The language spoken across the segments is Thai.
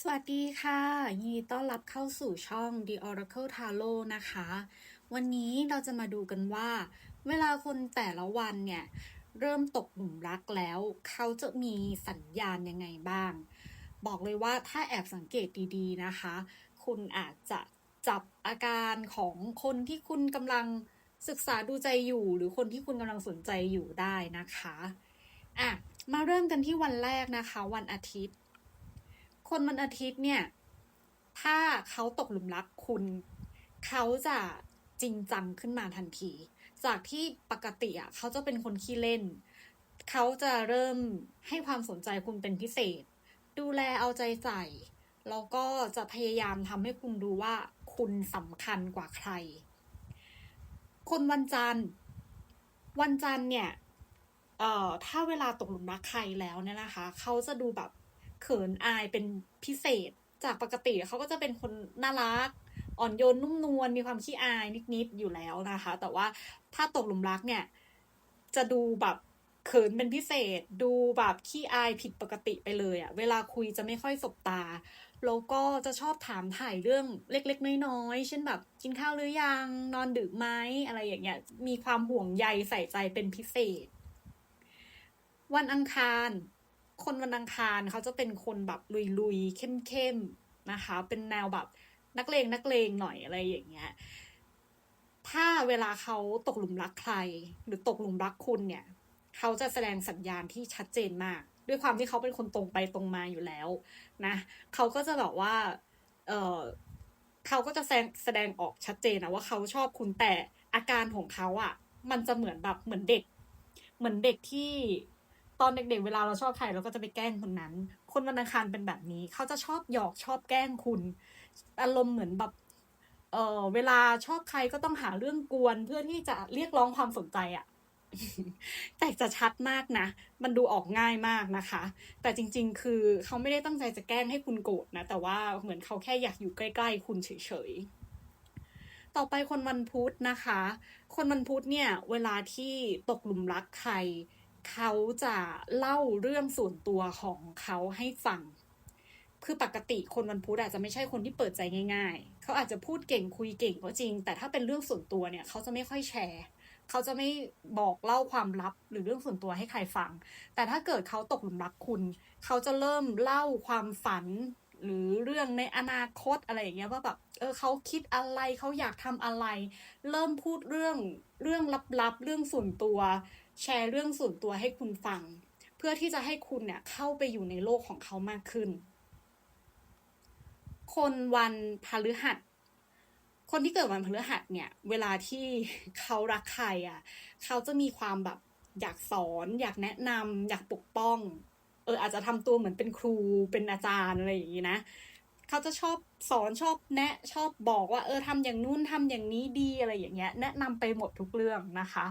สวัสดีค่ะยินดีต้อนรับเข้าสู่ช่อง The Oracle Tarot นะคะ วันนี้เราจะมาดูกันว่าเวลาคนแต่ละวันเนี่ยเริ่มตกหลุมรักแล้วเขาจะมีสัญญาณยังไงบ้าง บอกเลยว่าถ้าแอบสังเกตดีๆนะคะ คุณอาจจะจับอาการของคนที่คุณกำลังศึกษาดูใจอยู่หรือคนที่คุณกำลังสนใจอยู่ได้นะคะอ่ะมาเริ่มกันที่วันแรกนะคะวันอาทิตย์ คนวันอาทิตย์เนี่ยถ้าเขาตกหลุมรักคุณเขาจะจริงจังขึ้นมาทันทีจากที่ปกติอ่ะเขาจะเป็นคนขี้เล่นเขาจะเริ่มให้ความสนใจคุณเป็นพิเศษดูแลเอาใจใส่แล้วก็จะพยายามทำให้คุณรู้ว่าคุณสำคัญกว่าใครคนวันจันทร์เนี่ยถ้าเวลาตกหลุมรักใครแล้วเนี่ยนะคะเขาจะดูแบบเขินอายเป็นพิเศษจากปกติเขาก็จะเป็นคนน่ารักอ่อนโยนนุ่มนวลมีความขี้อายนิดๆอยู่แล้วนะคะแต่ว่าถ้าตกหลุมรักเนี่ยจะดูแบบเขินเป็นพิเศษดูแบบขี้อายผิดปกติไปเลยอะเวลาคุยจะไม่ค่อยสบตาแล้วก็จะชอบถามถ่ายเรื่องเล็กๆน้อยๆเช่นแบบกินข้าวหรือยังนอนดึกไหมอะไรอย่างเงี้ยมีความห่วงใยใส่ใจเป็นพิเศษ วันอังคารคนวันอังคารเขาจะเป็นคนแบบลุยๆเข้มๆนะคะเป็นแนวแบบนักเลงหน่อยอะไรอย่างเงี้ยถ้าเวลาเขาตกหลุมรักใครหรือตกหลุมรักคุณเนี่ยเขาจะแสดงสัญญาณที่ชัดเจนมากด้วยความที่เขาเป็นคนตรงไปตรงมาอยู่แล้วนะเขาก็จะแบบว่าเออเขาก็จะแสดงออกชัดเจนนะว่าเขาชอบคุณแต่อาการของเขาอ่ะมันจะเหมือนแบบเหมือนเด็กที่ตอนเด็กๆเวลาเราชอบใครเราก็จะไปแกล้งคนนั้นคนวันอังคารเป็นแบบนี้เขาจะชอบหยอกชอบแกล้งคุณอารมณ์เหมือนแบบเวลาชอบใครก็ต้องหาเรื่องกวนเพื่อที่จะเรียกร้องความสนใจอะแต่จะชัดมากนะมันดูออกง่ายมากนะคะแต่จริงๆคือเขาไม่ได้ตั้งใจจะแกล้งให้คุณโกรธนะแต่ว่าเหมือนเขาแค่อยากอยู่ใกล้ๆคุณเฉยๆต่อไปคนวันพุธนะคะคนวันพุธเนี่ยเวลาที่ตกหลุมรักใครเขาจะเล่าเรื่องส่วนตัวของเขาให้ฟัง คือปกติคนวันพุธอาจจะไม่ใช่คนที่เปิดใจง่ายๆ เขาอาจจะพูดเก่งคุยเก่งก็จริง แต่ถ้าเป็นเรื่องส่วนตัวเนี่ยเขาจะไม่ค่อยแชร์ เขาจะไม่บอกเล่าความลับหรือเรื่องส่วนตัวให้ใครฟัง แต่ถ้าเกิดเขาตกหลุมรักคุณ เขาจะเริ่มเล่าความฝันหรือเรื่องในอนาคตอะไรอย่างเงี้ยว่าแบบเขาคิดอะไรเขาอยากทำอะไร เริ่มพูดเรื่องลับๆเรื่องส่วนตัวแชร์เรื่องส่วนตัวให้คุณฟังเพื่อที่จะให้คุณเนี่ยเข้าไปอยู่ในโลกของเขามากขึ้น คนวันพฤหัสคนที่เกิดวันพฤหัสเนี่ยเวลาที่เขารักใครอ่ะเขาจะมีความแบบอยากสอนอยากแนะนำอยากปกป้องอาจจะทำตัวเหมือนเป็นครูเป็นอาจารย์อะไรอย่างนี้นะเขาจะชอบสอนชอบแนะชอบบอกว่าทำอย่างนู้นทำอย่างนี้ดีอะไรอย่างเงี้ยแนะนำไปหมดทุกเรื่องนะคะ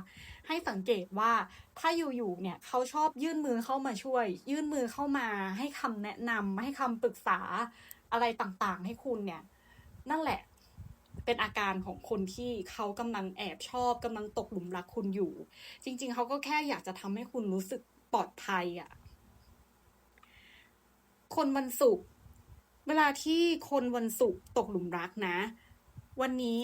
ให้สังเกตว่าถ้าอยู่ๆเนี่ยเขาชอบยื่นมือเข้ามาช่วยยื่นมือเข้ามาให้คำแนะนำให้คำปรึกษา อะไรต่างๆให้คุณเนี่ยนั่นแหละเป็นอาการของคนที่เขากำลังแอบชอบกำลังตกหลุมรักคุณอยู่จริงๆเขาก็แค่อยากจะทำให้คุณรู้สึกปลอดภัยอ่ะคนวันศุกร์เวลาที่คนวันศุกร์ตกหลุมรักนะวันนี้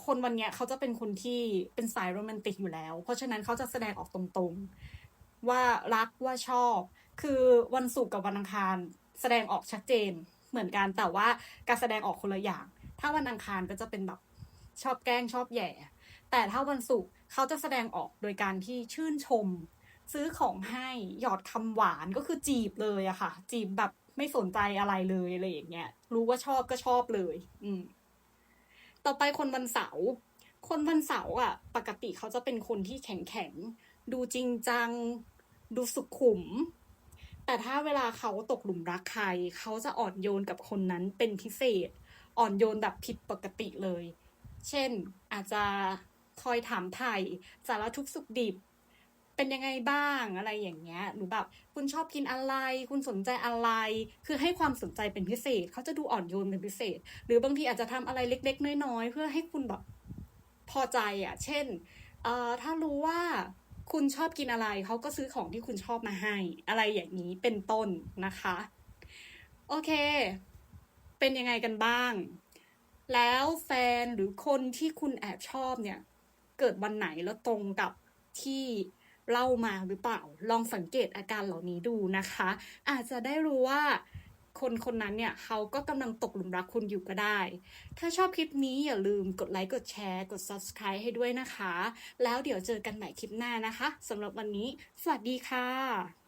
คนวันนี้เขาจะเป็นคนที่เป็นสายโรแมนติกอยู่แล้วเพราะฉะนั้นเขาจะแสดงออกตรงๆว่ารักว่าชอบคือวันศุกร์กับวันอังคารแสดงออกชัดเจน เหมือนกันแต่ว่าการแสดงออกคนละอย่างถ้าวันอังคารก็จะเป็นแบบชอบแกล้งชอบแย่แต่ถ้าวันศุกร์เขาจะแสดงออกโดยการที่ชื่นชมซื้อของให้หยอดคำหวานก็คือจีบเลยอะค่ะจีบแบบไม่สนใจอะไรเลยอะไรอย่างเงี้ยรู้ว่าชอบก็ชอบเลยต่อไปคนวันเสาร์คนวันเสาร์อะปกติเขาจะเป็นคนที่แข็งดูจริงจังดูสุขุม แต่ถ้าเวลาเขาตกหลุมรักใครเขาจะอ่อนโยนกับคนนั้นเป็นพิเศษอ่อนโยนแบบผิดปกติเลยเช่นอาจจะคอยถามไถ่สารทุกข์สุขดิบเป็นยังไงบ้างอะไรอย่างเงี้ยหรือแบบคุณชอบกินอะไรคุณสนใจอะไรคือให้ความสนใจเป็นพิเศษเขาจะดูอ่อนโยนเป็นพิเศษหรือบางทีอาจจะทำอะไรเล็กๆน้อยๆเพื่อให้คุณแบบพอใจอ่ะเช่น ถ้ารู้ว่าคุณชอบกินอะไรเขาก็ซื้อของที่คุณชอบมาให้อะไรอย่างนี้เป็นต้นนะคะโอเค เป็นยังไงกันบ้าง แล้วแฟนหรือคนที่คุณแอบชอบเนี่ยเกิดวันไหนแล้วตรงกับที่เล่ามาหรือเปล่า ลองสังเกตอาการเหล่านี้ดูนะคะ อาจจะได้รู้ว่าคนคนนั้นเนี่ยเขาก็กำลังตกหลุมรักคุณอยู่ก็ได้ ถ้าชอบคลิปนี้อย่าลืมกดไลค์กดแชร์กด Subscribe ให้ด้วยนะคะ แล้วเดี๋ยวเจอกันใหม่คลิปหน้านะคะสำหรับวันนี้สวัสดีค่ะ